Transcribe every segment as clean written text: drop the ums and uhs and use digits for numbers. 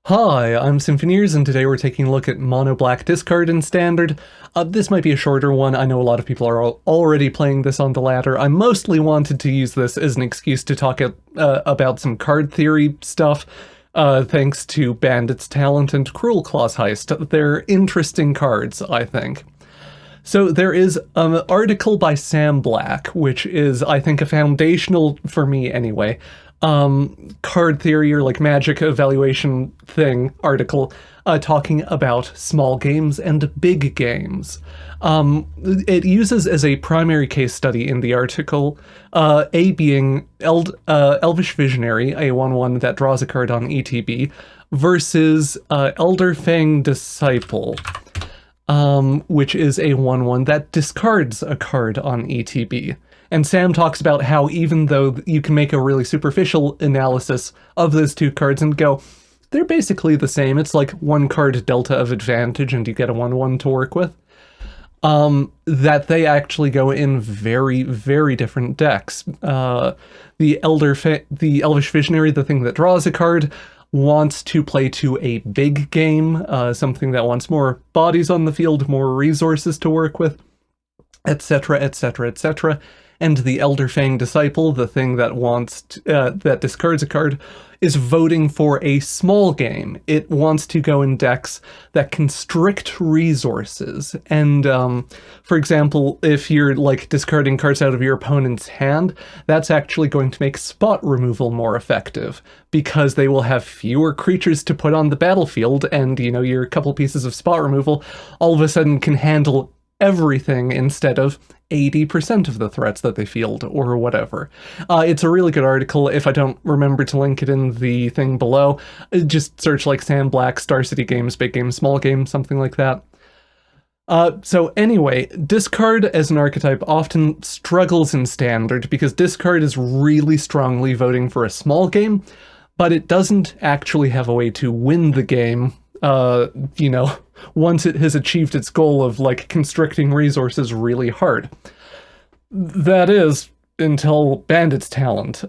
Hi, I'm Symphoneers, and today we're taking a look at Mono Black Discard in Standard. This might be a shorter one. I know a lot of people are already playing this on the ladder. I mostly wanted to use this as an excuse to talk about some card theory stuff, thanks to Bandit's talent and Cruel Claw's Heist. They're interesting cards, I think. So there is an article by Sam Black, which is, I think, a foundational, for me anyway, card theory or like magic evaluation thing article talking about small games and big games. It uses as a primary case study in the article A being Elvish Visionary, a 1/1 that draws a card on ETB, versus Elder Fang Disciple, which is a 1/1 that discards a card on ETB. And Sam talks about how even though you can make a really superficial analysis of those two cards and go, they're basically the same, it's like one card delta of advantage and you get a 1/1 to work with, that they actually go in very, very different decks. The Elvish Visionary, the thing that draws a card, wants to play to a big game, something that wants more bodies on the field, more resources to work with, etc., etc., etc. And the Elder Fang Disciple, the thing that that discards a card, is voting for a small game. It wants to go in decks that constrict resources. And, for example, if you're, like, discarding cards out of your opponent's hand, that's actually going to make spot removal more effective, because they will have fewer creatures to put on the battlefield, and, you know, your couple pieces of spot removal all of a sudden can handle everything instead of 80% of the threats that they field, or whatever. It's a really good article. If I don't remember to link it in the thing below, just search like Sam Black, Star City Games, Big Game, Small Game, something like that. So anyway, discard as an archetype often struggles in Standard because discard is really strongly voting for a small game, but it doesn't actually have a way to win the game, you know, once it has achieved its goal of, like, constricting resources really hard. That is, until Bandit's talent.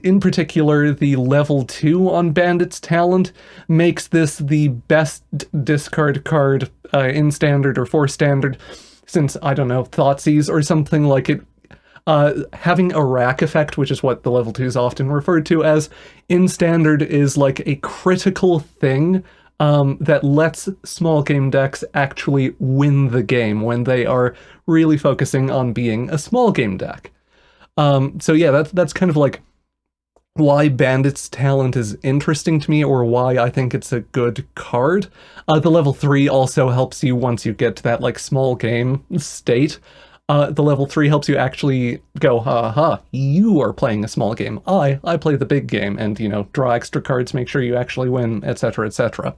In particular, the level 2 on Bandit's talent makes this the best discard card in Standard or for Standard since, I don't know, Thoughtseize or something like it. Having a rack effect, which is what the level 2 is often referred to as, in Standard is like a critical thing that lets small game decks actually win the game when they are really focusing on being a small game deck. So yeah, that's kind of like why Bandit's talent is interesting to me, or why I think it's a good card. The level 3 also helps you once you get to that, like, small game state. The level 3 helps you actually go, ha, you are playing a small game. I play the big game, and, you know, draw extra cards, make sure you actually win, etc., etc.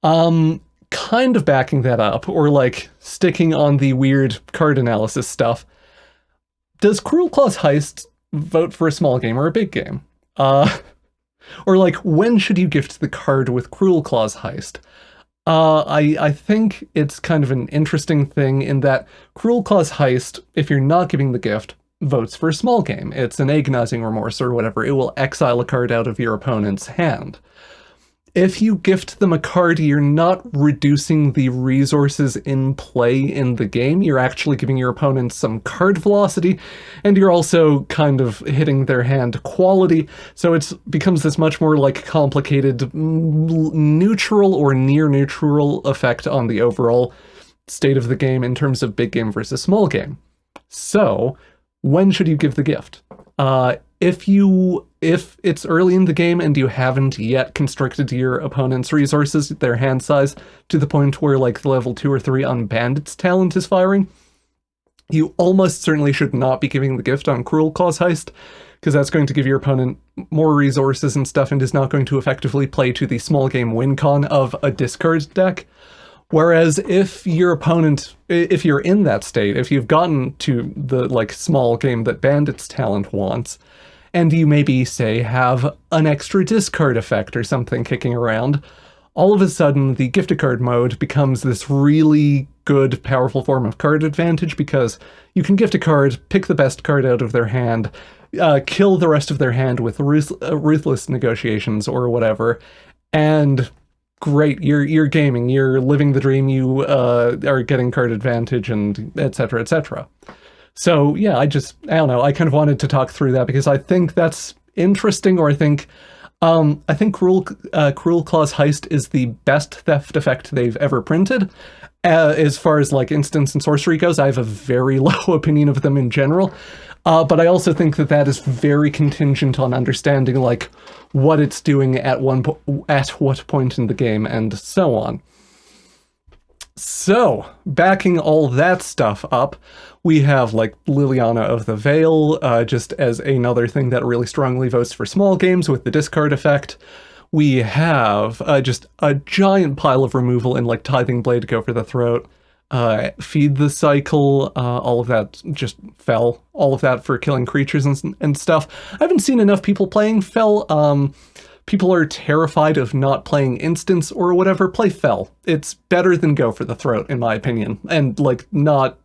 Kind of backing that up, or, like, sticking on the weird card analysis stuff, does Cruel Claw's Heist vote for a small game or a big game? Or, like, when should you gift the card with Cruel Claw's Heist? I think it's kind of an interesting thing in that Cruel Claw's Heist, if you're not giving the gift, votes for a small game. It's an Agonizing Remorse or whatever. It will exile a card out of your opponent's hand. If you gift them a card, you're not reducing the resources in play in the game. You're actually giving your opponent some card velocity, and you're also kind of hitting their hand quality, so it becomes this much more, like, complicated neutral or near neutral effect on the overall state of the game in terms of big game versus small game. So, when should you give the gift? If it's early in the game and you haven't yet constricted your opponent's resources, their hand size, to the point where, like, the level 2 or 3 on Bandit's talent is firing, you almost certainly should not be giving the gift on Cruel Claw's Heist, because that's going to give your opponent more resources and stuff and is not going to effectively play to the small game win con of a discard deck. Whereas if your opponent, if you're in that state, if you've gotten to the, like, small game that Bandit's talent wants, and you maybe, say, have an extra discard effect or something kicking around, all of a sudden the gift a card mode becomes this really good, powerful form of card advantage, because you can gift a card, pick the best card out of their hand, kill the rest of their hand with ruthless negotiations or whatever, And great, you're gaming, you're living the dream, you are getting card advantage, and etc. etc. So yeah, I don't know, I kind of wanted to talk through that because I think that's interesting, or I think Cruel Claw's Heist is the best theft effect they've ever printed. As far as like instance and sorcery goes, I have a very low opinion of them in general. But I also think that that is very contingent on understanding like what it's doing at what point in the game and so on. So, backing all that stuff up, we have like Liliana of the Veil, just as another thing that really strongly votes for small games with the discard effect. We have just a giant pile of removal in like Tithing Blade, Go for the Throat, Feed the Cycle, all of that just fell. All of that for killing creatures and stuff. I haven't seen enough people playing Fell. People are terrified of not playing Instance or whatever. Play Fell. It's better than Go for the Throat, in my opinion, and like not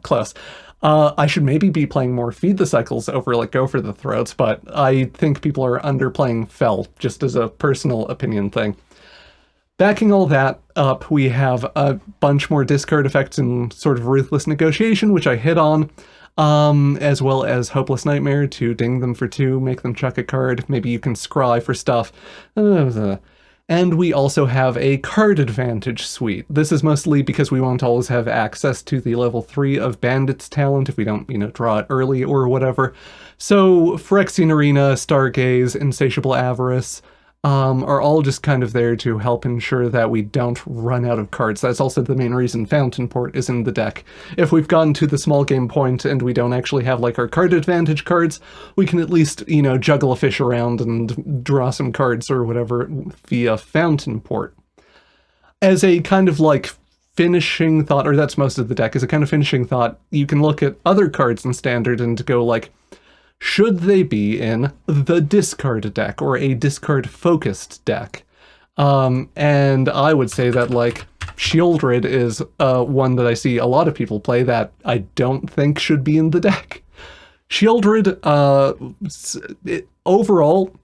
close. I should maybe be playing more Feed the Cycles over like Go for the Throats, but I think people are underplaying Fell, just as a personal opinion thing. Backing all that up, we have a bunch more discard effects in sort of Ruthless Negotiation, which I hit on, as well as Hopeless Nightmare to ding them for 2, make them chuck a card, maybe you can scry for stuff. And we also have a card advantage suite. This is mostly because we want to always have access to the level 3 of Bandit's talent if we don't, draw it early or whatever. So Phyrexian Arena, Stargaze, Insatiable Avarice, are all just kind of there to help ensure that we don't run out of cards. That's also the main reason Fountain Port is in the deck. If we've gotten to the small game point and we don't actually have like our card advantage cards, we can at least, juggle a fish around and draw some cards or whatever via Fountain Port. As a kind of like finishing thought, or that's most of the deck, as a kind of finishing thought, you can look at other cards in Standard and go like, should they be in the discard deck or a discard focused deck? And I would say that like Shieldred is one that I see a lot of people play that I don't think should be in the deck. Shieldred overall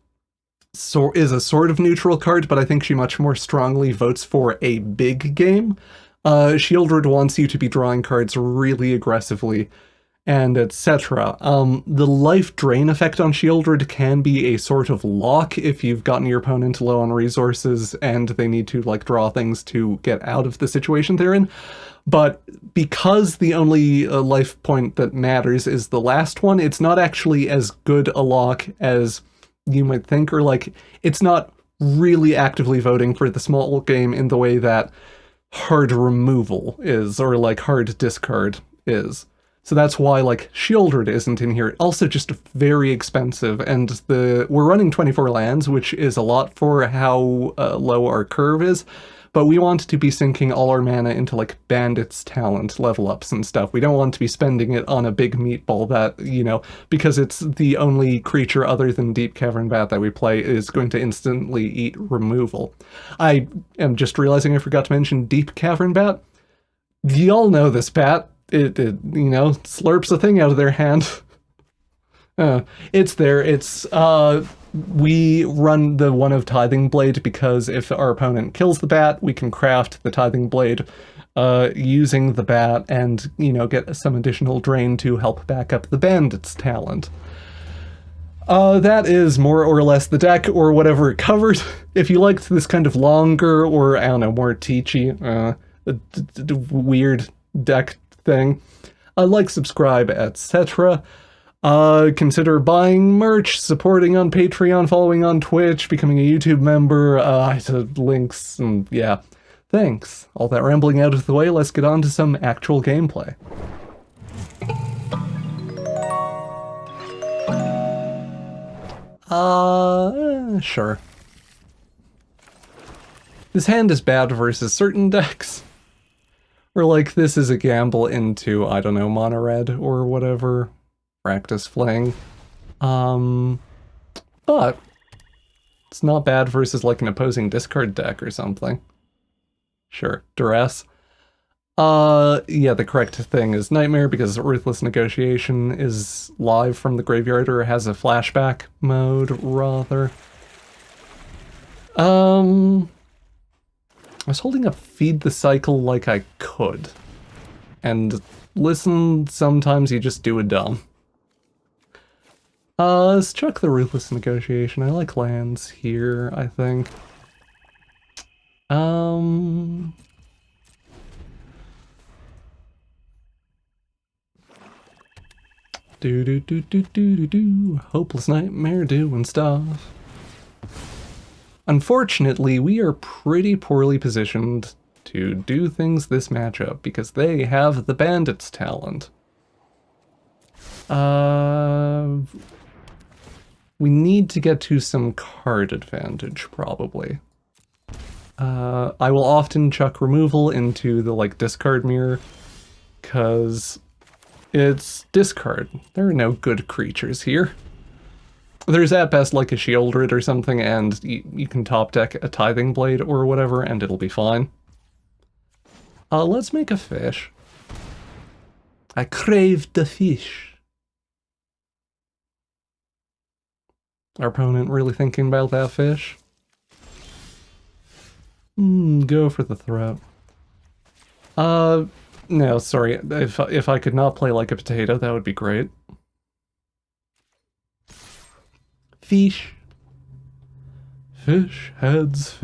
is a sort of neutral card, but I think she much more strongly votes for a big game. Shieldred wants you to be drawing cards really aggressively, and etc. The life drain effect on Shieldred can be a sort of lock if you've gotten your opponent low on resources and they need to like draw things to get out of the situation they're in. But because the only life point that matters is the last one, it's not actually as good a lock as you might think, or like it's not really actively voting for the small game in the way that hard removal is, or like hard discard is. So that's why like Shieldred isn't in here. Also just very expensive, and we're running 24 lands, which is a lot for how low our curve is, but we want to be sinking all our mana into like Bandit's talent level ups and stuff. We don't want to be spending it on a big meatball that, because it's the only creature other than Deep Cavern Bat that we play is going to instantly eat removal. I am just realizing I forgot to mention Deep Cavern Bat. Y'all know this bat. It slurps a thing out of their hand. It's there. It's, we run the one of Tithing Blade because if our opponent kills the bat, we can craft the Tithing Blade using the bat and, get some additional drain to help back up the Bandit's talent. That is more or less the deck, or whatever it covered. If you liked this kind of longer, or, I don't know, more teachy, weird deck thing, like, subscribe, etc. Consider buying merch, supporting on Patreon, following on Twitch, becoming a YouTube member, links, and yeah. Thanks. All that rambling out of the way, let's get on to some actual gameplay. Sure. This hand is bad versus certain decks. Or like, this is a gamble into, I don't know, mono red or whatever. Practice fling. But it's not bad versus like an opposing discard deck or something. Sure. Duress. Yeah, the correct thing is Nightmare because Ruthless Negotiation is live from the graveyard, or has a flashback mode, rather. I was holding up feed the cycle like I could. And listen, sometimes you just do a dumb. Let's chuck the Ruthless Negotiation. I like lands here, I think. Hopeless Nightmare doing stuff. Unfortunately, we are pretty poorly positioned to do things this matchup because they have the Bandit's talent. We need to get to some card advantage, probably. I will often chuck removal into the, like, discard mirror, because it's discard. There are no good creatures here. There's at best like a Shieldred or something, and you can top deck a Tithing Blade or whatever, and it'll be fine. Let's make a fish. I crave the fish. Our opponent really thinking about that fish? Go for the throat. No, sorry. If I could not play like a potato, that would be great. Fish. Fish heads,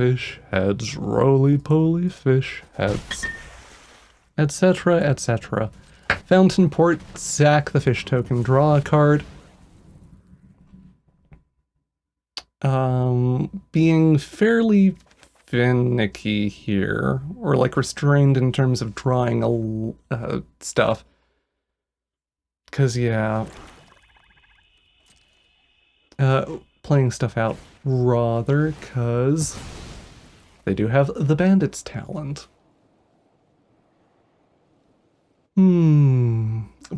roly-poly fish heads. Etc., etc. Fountain Port, sack the fish token, draw a card. Being fairly finicky here, or like restrained in terms of drawing stuff. Cause yeah, playing stuff out rather, cause they do have the Bandit's talent.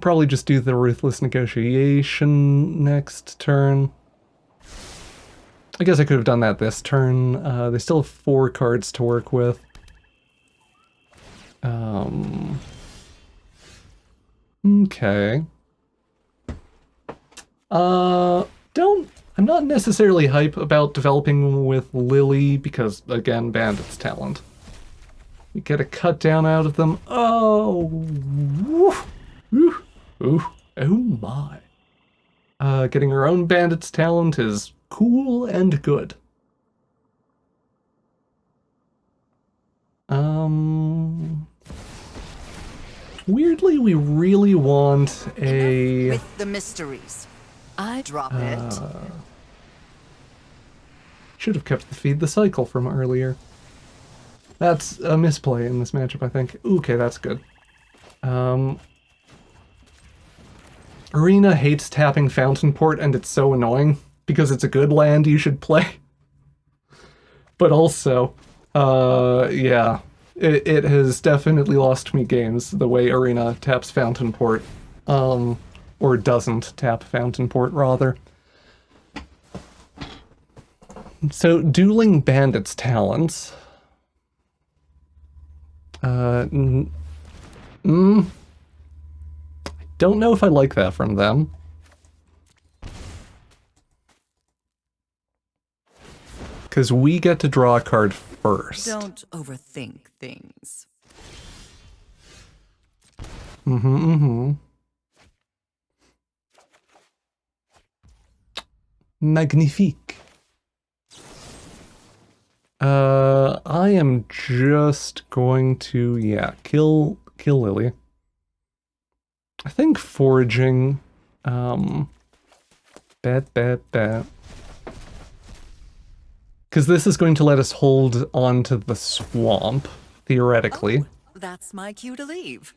Probably just do the Ruthless Negotiation next turn. I guess I could have done that this turn. They still have 4 cards to work with. Okay. I'm not necessarily hype about developing with Lily because, again, Bandit's talent. We get a cut down out of them. Oh, woof, woof, ooh, oh my. Getting our own Bandit's talent is cool and good. Weirdly, we really want a... With the mysteries. I drop it. Should have kept the feed the cycle from earlier. That's a misplay in this matchup, I think. Okay, that's good. Arena hates tapping Fountain Port, and it's so annoying, because it's a good land you should play. But also, yeah, it has definitely lost me games, the way Arena taps Fountain Port. Or doesn't tap Fountain Port, rather. So, dueling Bandit's talents. I don't know if I like that from them. Because we get to draw a card first. Don't overthink things. Magnifique. I am just going to, yeah, kill Lily. I think foraging, bet. Because this is going to let us hold on to the swamp, theoretically. Oh, that's my cue to leave.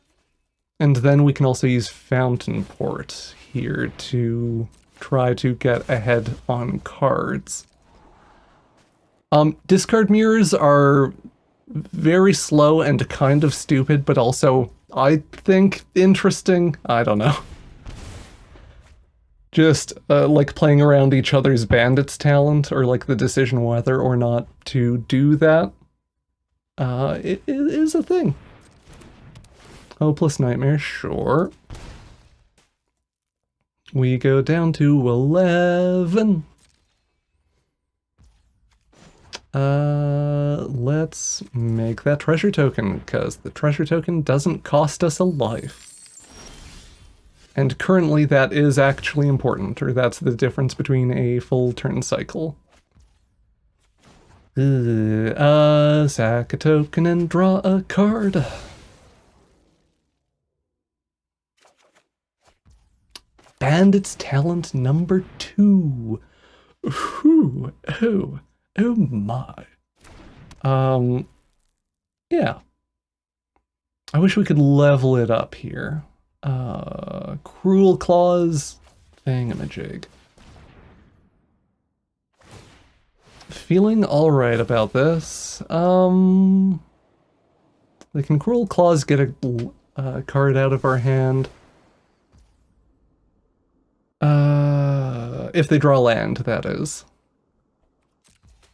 And then we can also use Fountain Port here to try to get ahead on cards. Discard mirrors are very slow and kind of stupid, but also, I think, interesting. I don't know. Just, like, playing around each other's Bandit's talent, or, like, the decision whether or not to do that. It is a thing. Hopeless Nightmare, sure. We go down to 11. Let's make that treasure token, because the treasure token doesn't cost us a life. And currently that is actually important, or that's the difference between a full turn cycle. Sack a token and draw a card. Bandit's talent number 2. Ooh, oh my. Yeah. I wish we could level it up here. Cruel Claws, thingamajig. Feeling alright about this. They can Cruel Claws get a card out of our hand. If they draw land, that is.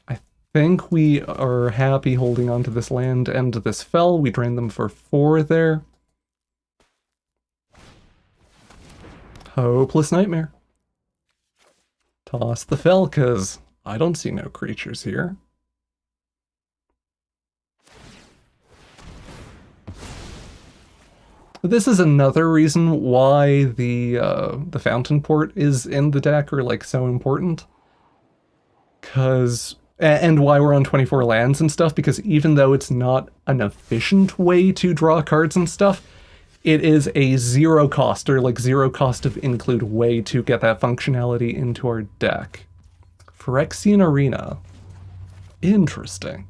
I think we are happy holding on to this land and this fell. We drain them for 4 there. Hopeless Nightmare. Toss the fell, cause I don't see no creatures here. This is another reason why the Fountain Port is in the deck, or like so important. And why we're on 24 lands and stuff, because even though it's not an efficient way to draw cards and stuff, it is a 0 cost, or like 0 cost of include way to get that functionality into our deck. Phyrexian Arena. Interesting.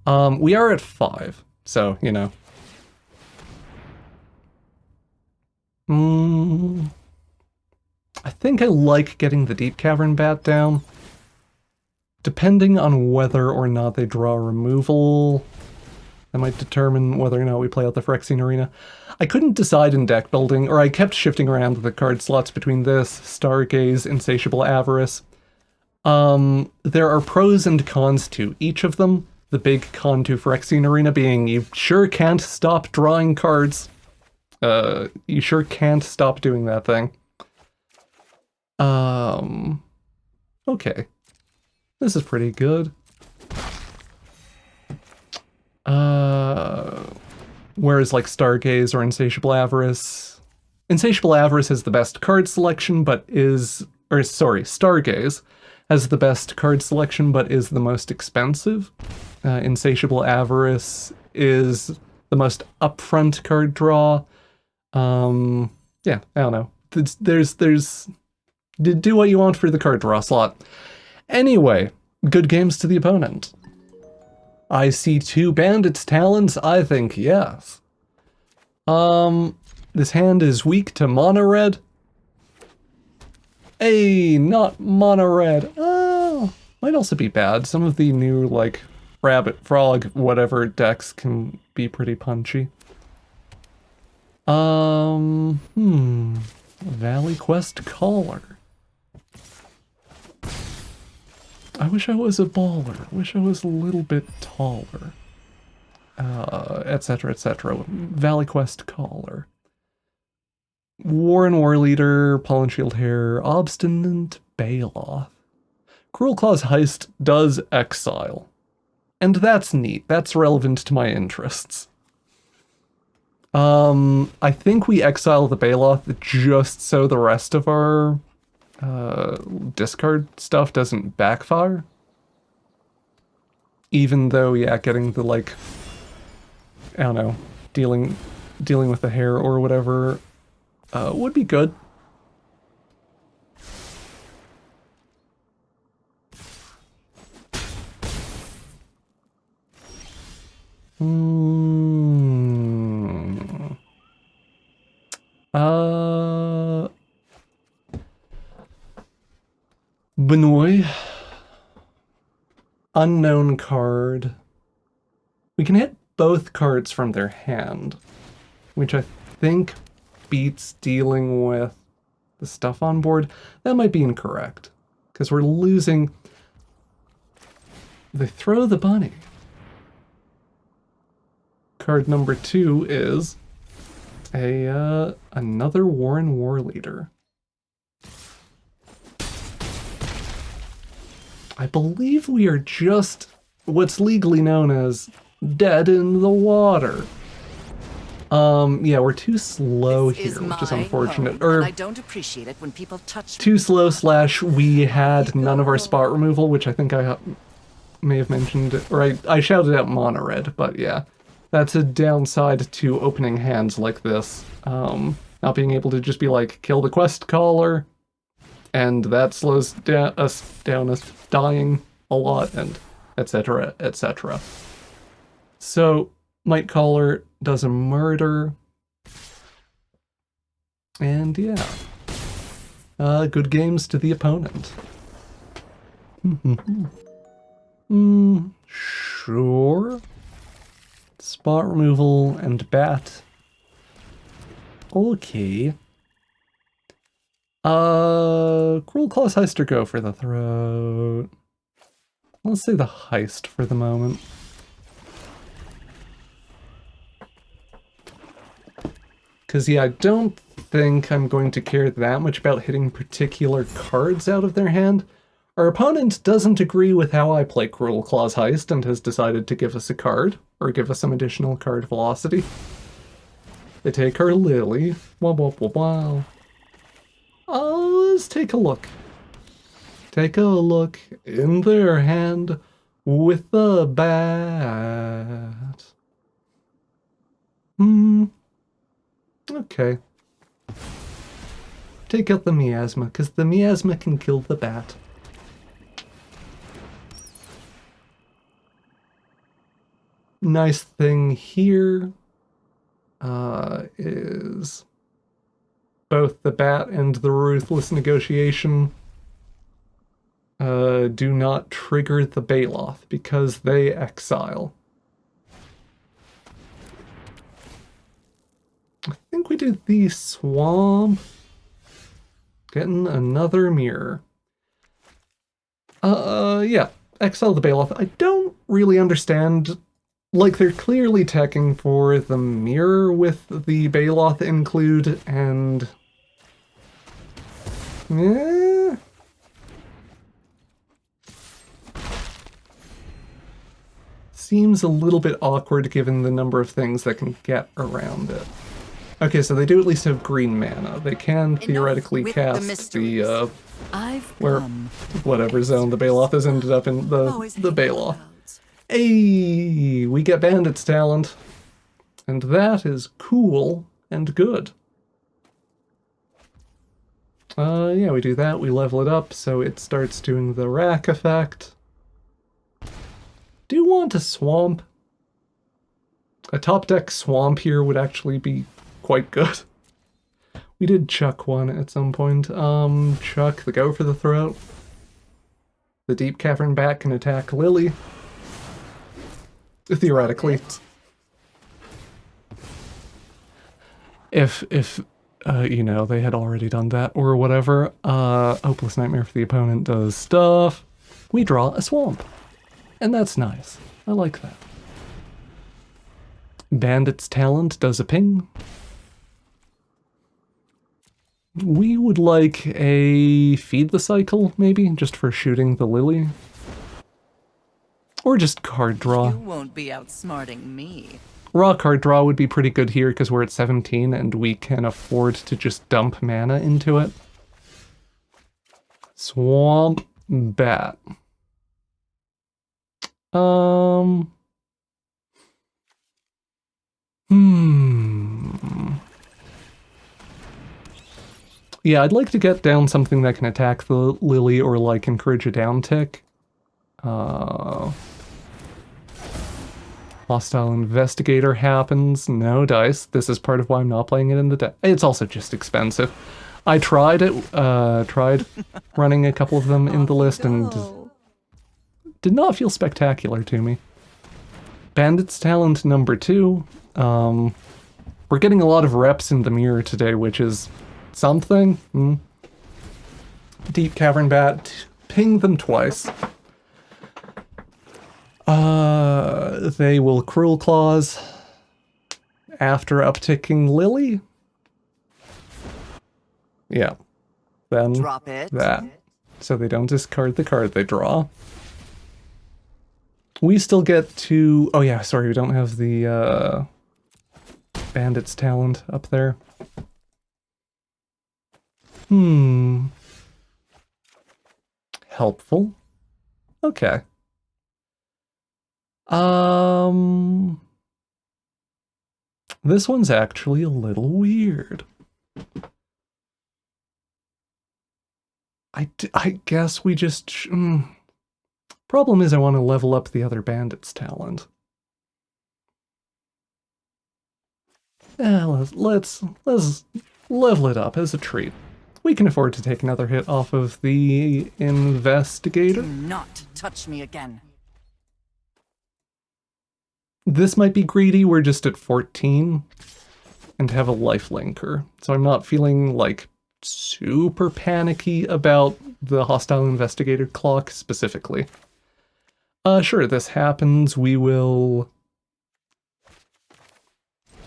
We are at 5, so, you know. I think I like getting the Deep Cavern Bat down. Depending on whether or not they draw removal, that might determine whether or not we play out the Phyrexian Arena. I couldn't decide in deck building, or I kept shifting around the card slots between this, Stargaze, Insatiable Avarice. There are pros and cons to each of them. The big con to Phyrexian Arena being you sure can't stop drawing cards. You sure can't stop doing that thing. Okay. This is pretty good. Whereas like Stargaze or Insatiable Avarice has the best card selection, Stargaze has the best card selection, but is the most expensive. Insatiable Avarice is the most upfront card draw. Yeah, I don't know. There's do what you want for the card draw slot. Anyway, good games to the opponent. I see 2 Bandit's talents, I think yes. This hand is weak to mono red. Hey, not mono red. Oh, might also be bad. Some of the new, like, rabbit, frog, whatever decks can be pretty punchy. Valley Quest Caller. I wish I was a baller. I wish I was a little bit taller. Etc, etc. Valley Quest Caller. War and War Leader, Pollen Shield Hair, Obstinate Baloth. Cruel Claw's Heist does exile. And that's neat. That's relevant to my interests. I think we exile the Baloth just so the rest of our discard stuff doesn't backfire. Even though, yeah, getting the, like, I don't know, dealing with the hair or whatever would be good. Benoit. Unknown card. We can hit both cards from their hand, which I think beats dealing with the stuff on board. That might be incorrect, because we're losing. They throw the bunny. Card number 2 is another War and War Leader. I believe we are just what's legally known as dead in the water. Yeah, we're too slow This here, is which is my unfortunate. home, Or and I don't appreciate it when people touch me. too slow / we had none of our spot removal, which I think I may have mentioned, or I shouted out mono red, but yeah. That's a downside to opening hands like this. Not being able to just be like, kill the quest caller, and that slows us down as dying a lot, and etc., etc. So, Might Caller does a murder, and yeah. Good games to the opponent. Sure. Spot removal and bat. Okay. Cruel Claw's Heist or go for the throat? Let's say the Heist for the moment. Because, yeah, I don't think I'm going to care that much about hitting particular cards out of their hand. Our opponent doesn't agree with how I play Cruel Claw's Heist and has decided to give us a card, or give us some additional card velocity. They take our Lily. Wow, wow, wow, wow. Let's take a look. Take a look in their hand with the bat. Okay. Take out the miasma, because the miasma can kill the bat. Nice thing here is both the bat and the ruthless negotiation do not trigger the Baloth because they exile. I think we did the swamp. Getting another mirror. Yeah, exile the Baloth. I don't really understand. Like, they're clearly teching for the mirror with the Baloth include, and... eh. Seems a little bit awkward given the number of things that can get around it. Okay, so they do at least have green mana. They can theoretically cast the whatever zone the Baloth has ended up in, the Baloth. Hey, we get Bandit's talent. And that is cool and good. Yeah, we do that, we level it up, so it starts doing the rack effect. Do want a swamp. A top deck swamp here would actually be quite good. We did chuck one at some point. Chuck the go for the throat. The deep cavern bat can attack Lily. Theoretically. If you know, they had already done that or whatever. Hopeless Nightmare for the opponent does stuff. We draw a swamp. And that's nice. I like that. Bandit's talent does a ping. We would like a feed the cycle, maybe, just for shooting the Lily. Or just card draw. You won't be outsmarting me. Raw card draw would be pretty good here because we're at 17 and we can afford to just dump mana into it. Swamp bat. Yeah, I'd like to get down something that can attack the Lily or like encourage a down tick. Hostile Investigator happens. No dice. This is part of why I'm not playing it in the deck. It's also just expensive. I tried it, tried running a couple of them in the list and did not feel spectacular to me. Bandit's talent number 2. We're getting a lot of reps in the mirror today, which is something. Deep Cavern Bat, ping them twice. They will Cruel Claws after upticking Lily. Yeah. Then Drop it. that. so they don't discard the card they draw. We still get to... Oh yeah, sorry, we don't have the Bandit's talent up there. Helpful. Okay. This one's actually a little weird. I guess we just... Problem is I want to level up the other Bandit's talent. Let's level it up as a treat. We can afford to take another hit off of the Investigator. Do not touch me again. This might be greedy, we're just at 14, and have a lifelinker. So I'm not feeling, like, super panicky about the hostile Investigator clock specifically. Sure, this happens, we will...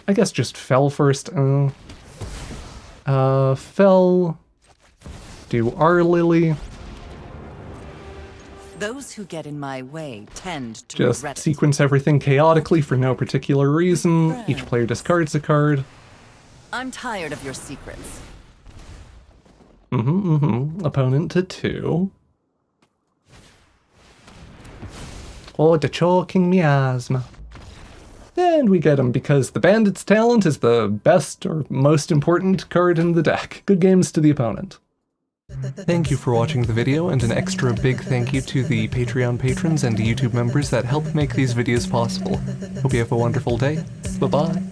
I guess just fell first. Fell... Do our Lily. Those who get in my way tend to Just regret it. sequence everything chaotically for no particular reason. Each player discards a card. I'm tired of your secrets. Opponent to 2. Oh, the choking miasma. And we get him because the Bandit's talent is the best or most important card in the deck. Good games to the opponent. Thank you for watching the video, and an extra big thank you to the Patreon patrons and YouTube members that help make these videos possible. Hope you have a wonderful day. Bye-bye.